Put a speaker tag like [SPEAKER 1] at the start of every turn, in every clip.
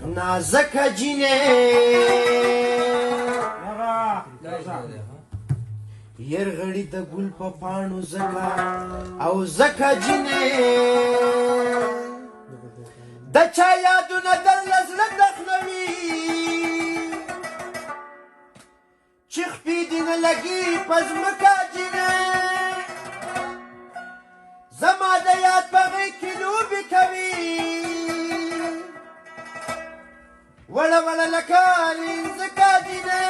[SPEAKER 1] نازکه جینې یرغړی د ګل په پاڼو زکه او زکه جینې د چا یادونه در زړه دخنوي چې خپې دې نه لګي په ځمکه جینې زما د یاد په غېږ کې لوبې کوي وړه وړه لکه لینځکه جینې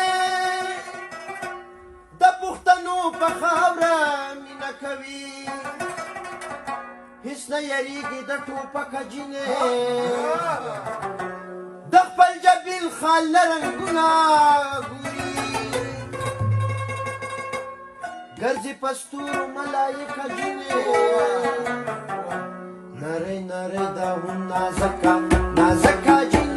[SPEAKER 1] د پښتنو په خاوره مینه کوي هیڅ نه یریږي د ټوپکه جینې د خپل جبیل خال له رنګونه ګوري ګرځي په ستورو ملایکه جینې نری نری دا هم نازکه نازکه جینې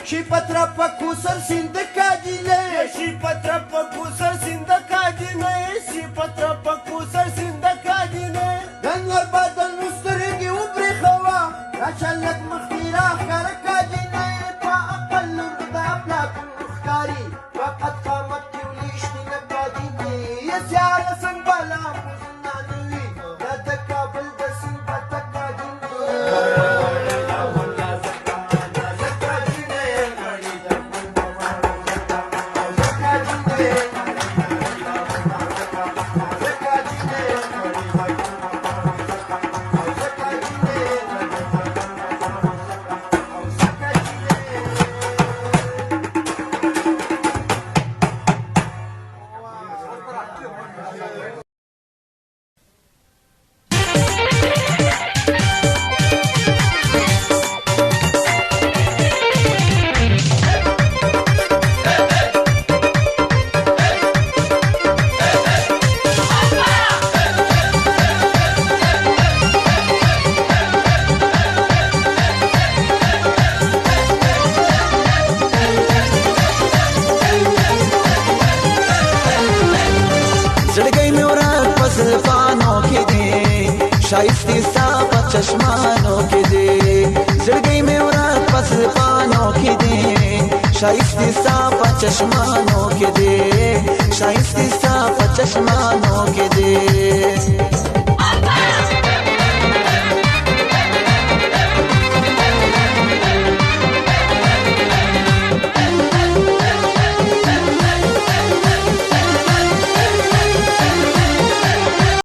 [SPEAKER 1] شي پترا پکو سر سند کاجینے
[SPEAKER 2] شي پترا پکو سر سند کاجینے شي پترا پکو سر سند کاجینے
[SPEAKER 1] دنور بدل مسترګي وبري خوا راچلک مختیرا خر کاجینے په اقل نور د افلاک مختاري فقط قامت وليشتي لباديني يا سيارة سنبلا مزنانوي لا تكابل دسن بتكاجيني
[SPEAKER 3] शाइस्ती साफ चश्मानों के दे जिंदगी में उरात पस पानों के दे शाइस्ती साफ चश्मानों के दे शाइस्ती साफ चश्मानों के दे